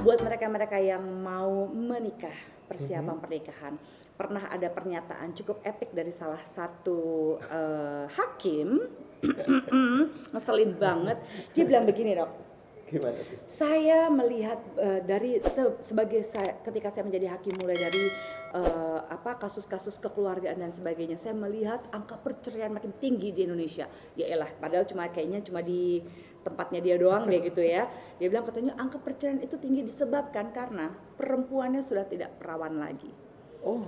buat mereka-mereka yang mau menikah, persiapan pernikahan, pernah ada pernyataan cukup epik dari salah satu hakim, ngeselin banget. Dia bilang begini, Dok. Gimana tuh? Saya melihat sebagai saya ketika saya menjadi hakim, mulai dari kasus-kasus kekeluargaan dan sebagainya, saya melihat angka perceraian makin tinggi di Indonesia. Ya elah, padahal kayaknya cuma di tempatnya dia doang deh gitu ya. Dia bilang katanya angka perceraian itu tinggi disebabkan karena perempuannya sudah tidak perawan lagi. Oh.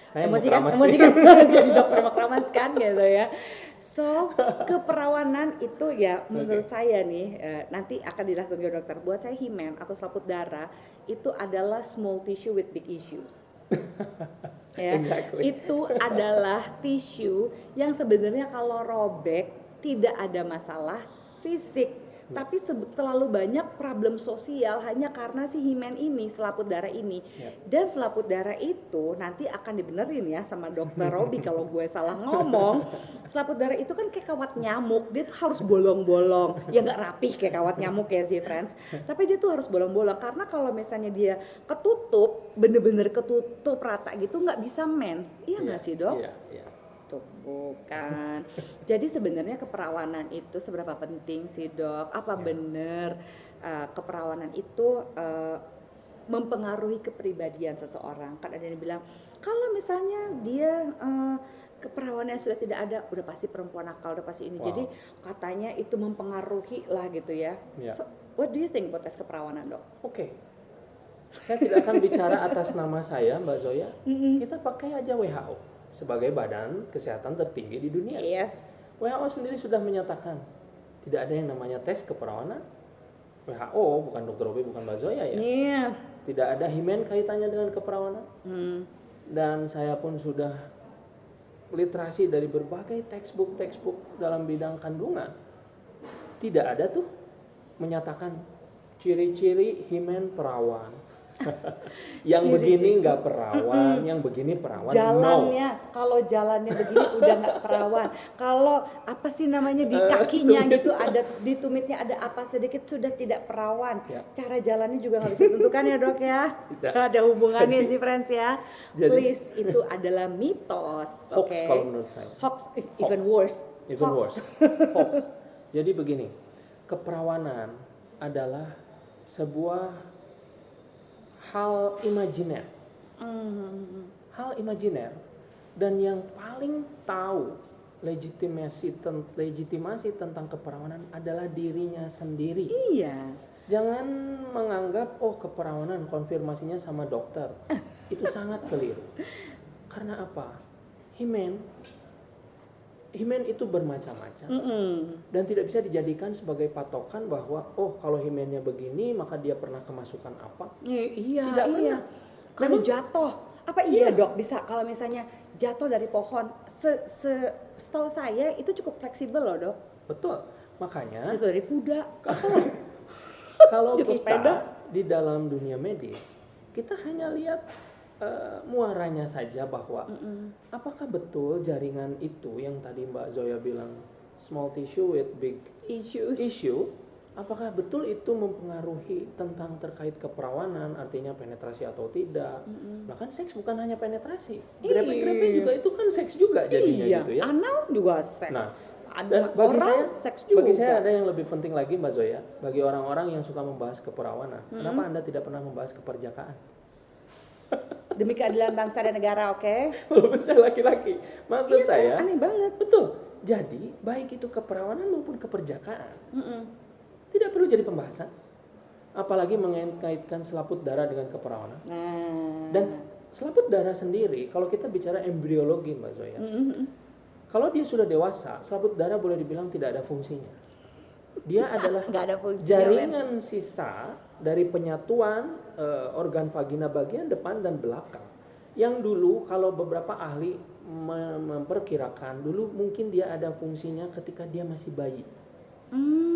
Saya Emosi kan jadi dokter makramas kan gitu ya. So keperawanan itu ya menurut saya nih nanti akan dilakukan ke dokter. Buat saya himen atau selaput darah itu adalah small tissue with big issues. Ya, Exactly. itu adalah tisu yang sebenarnya kalau robek tidak ada masalah fisik. Tapi terlalu banyak problem sosial hanya karena si himen ini, selaput darah ini. Dan selaput darah itu nanti akan dibenerin ya sama dokter Robi kalau gue salah ngomong. Selaput darah itu kan kayak kawat nyamuk, dia tuh harus bolong-bolong. Ya nggak rapih kayak kawat nyamuk ya sih friends. Tapi dia tuh harus bolong-bolong karena kalau misalnya dia ketutup, bener-bener ketutup rata gitu nggak bisa mens. Iya nggak sih dok? Iya. Tuh, bukan. Jadi sebenarnya keperawanan itu seberapa penting sih dok? Apa benar keperawanan itu mempengaruhi kepribadian seseorang? Kan ada yang bilang kalau misalnya dia keperawanannya sudah tidak ada, udah pasti perempuan nakal, udah pasti ini. Wow. Jadi katanya itu mempengaruhi lah gitu ya. So, what do you think about tes keperawanan dok? Oke. Saya tidak akan bicara atas nama saya Mbak Zoya. Kita pakai aja WHO. Sebagai badan kesehatan tertinggi di dunia. Yes. WHO sendiri sudah menyatakan tidak ada yang namanya tes keperawanan. WHO bukan Dr. Robi, bukan Mbak Zoya ya. Iya. Tidak ada himen kaitannya dengan keperawanan. Dan saya pun sudah literasi dari berbagai textbook dalam bidang kandungan. Tidak ada tuh menyatakan ciri-ciri himen perawan. Yang begini nggak perawan, yang begini perawan. Jalannya, kalau jalannya begini udah nggak perawan. Kalau apa sih namanya di kakinya gitu ada di tumitnya ada apa sedikit sudah tidak perawan. Cara jalannya juga nggak bisa ditentukan ya dok ya. Ada hubungannya sih friends ya. Please itu adalah mitos. Hoax kalau menurut saya. Hoax, even worse. Hoax. Jadi begini, keperawanan adalah sebuah hal imajiner, dan yang paling tahu legitimasi tentang keperawanan adalah dirinya sendiri. Iya. Jangan menganggap keperawanan konfirmasinya sama dokter. Itu sangat keliru. Karena apa? Himen itu bermacam-macam dan tidak bisa dijadikan sebagai patokan bahwa kalau himennya begini maka dia pernah kemasukan apa. Iya. Tidak pernah. Kalau jatuh apa iya dok bisa kalau misalnya jatuh dari pohon setahu saya itu cukup fleksibel loh dok. Betul, makanya jatuh dari kuda kalau jatuh kita sepeda. Di dalam dunia medis kita hanya lihat muaranya saja bahwa apakah betul jaringan itu yang tadi Mbak Zoya bilang small tissue with big issue, apakah betul itu mempengaruhi tentang terkait keperawanan, artinya penetrasi atau tidak. Bahkan seks bukan hanya penetrasi, grepe-grepe juga itu kan seks juga jadinya gitu ya. Anal juga seks. Nah, ada seks juga. Bagi saya ada yang lebih penting lagi Mbak Zoya, bagi orang-orang yang suka membahas keperawanan, kenapa Anda tidak pernah membahas keperjakaan? Demi keadilan bangsa dan negara, oke? Walaupun saya laki-laki. Maksud saya, aneh banget. Betul. Jadi, baik itu keperawanan maupun keperjakaan. Tidak perlu jadi pembahasan. Apalagi mengaitkan selaput darah dengan keperawanan. Dan selaput darah sendiri, kalau kita bicara embriologi Mbak Zoya, kalau dia sudah dewasa, selaput darah boleh dibilang tidak ada fungsinya. Dia adalah jaringan sisa dari penyatuan organ vagina bagian depan dan belakang. Yang dulu kalau beberapa ahli memperkirakan dulu mungkin dia ada fungsinya ketika dia masih bayi.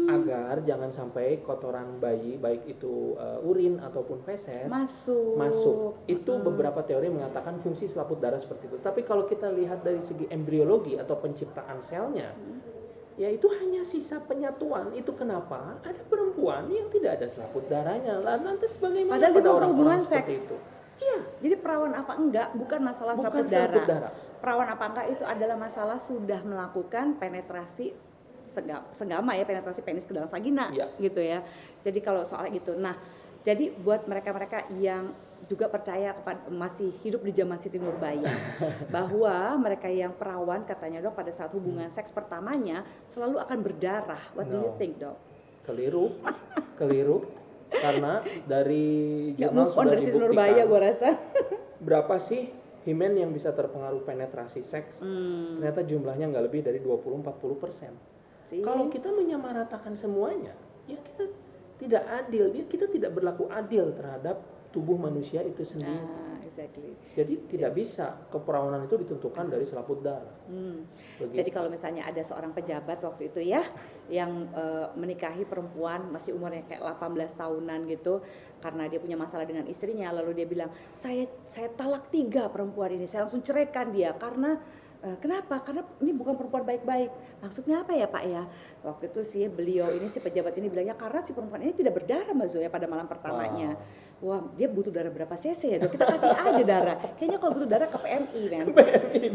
Agar jangan sampai kotoran bayi baik itu urin ataupun feses masuk. Itu beberapa teori mengatakan fungsi selaput darah seperti itu. Tapi kalau kita lihat dari segi embriologi atau penciptaan selnya, ya itu hanya sisa penyatuan. Itu kenapa ada perempuan yang tidak ada selaput darahnya. Lantas bagaimana padahal pada dia orang-orang berhubungan seperti seks. itu? Iya, jadi perawan apa enggak bukan masalah Bukan selaput selaput darah. darah. Perawan apa enggak itu adalah masalah sudah melakukan penetrasi senggama ya, penetrasi penis ke dalam vagina Ya. gitu ya. Jadi kalau soal gitu. Nah, jadi buat mereka-mereka yang juga percaya kepada masih hidup di zaman Siti Nurbaya bahwa mereka yang perawan katanya dok pada saat hubungan seks pertamanya selalu akan berdarah. What do you No. think dok? Keliru. Karena dari Gak jurnal move on sudah dari Siti Nurbaya dibuktikan gue rasa. berapa sih himen yang bisa terpengaruh penetrasi seks. Ternyata jumlahnya nggak lebih dari 20-40%. Kalau kita menyamaratakan semuanya, ya kita tidak adil. Kita tidak berlaku adil terhadap tubuh manusia itu sendiri. Exactly. Jadi tidak bisa keperawanan itu ditentukan dari selaput darah. Jadi kalau misalnya ada seorang pejabat waktu itu ya yang menikahi perempuan masih umurnya kayak 18 tahunan gitu karena dia punya masalah dengan istrinya, lalu dia bilang saya talak 3 perempuan ini, saya langsung ceraikan dia karena kenapa? Karena ini bukan perempuan baik-baik. Maksudnya apa ya Pak ya? Waktu itu sih beliau ini si pejabat ini bilangnya karena si perempuan ini tidak berdarah Mbak Zoya pada malam pertamanya. Wah, dia butuh darah berapa cc ya dok? Kita kasih aja darah. Kayaknya kalau butuh darah ke PMI kan.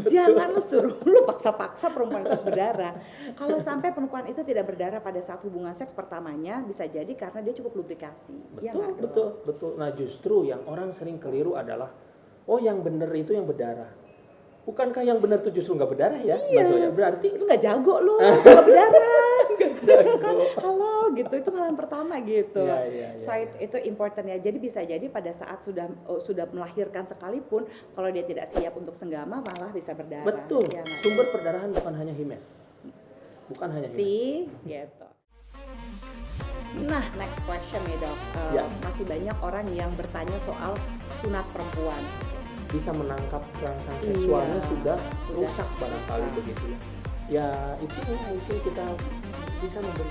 Jangan lu suruh lu paksa-paksa perempuan itu harus berdarah. Kalau sampai perempuan itu tidak berdarah pada saat hubungan seks pertamanya, bisa jadi karena dia cukup lubrikasi. Betul. Nah justru yang orang sering keliru adalah, oh yang benar itu yang berdarah. Bukankah yang benar itu justru nggak berdarah ya, Mbak Zoya? Berarti lu nggak jago lu kalau berdarah. jago. Halo gitu, itu malam pertama gitu. Iya. So itu important ya. Jadi bisa jadi pada saat sudah melahirkan sekalipun, kalau dia tidak siap untuk senggama malah bisa berdarah. Betul. Ya, Sumber perdarahan bukan hanya himen. Gitu. Nah, next question ya dok. Masih banyak orang yang bertanya soal sunat perempuan. Bisa menangkap kerangsang seksualnya sudah rusak barangkali rusak. begitu ya. Ya itu mungkin kita bisa memberi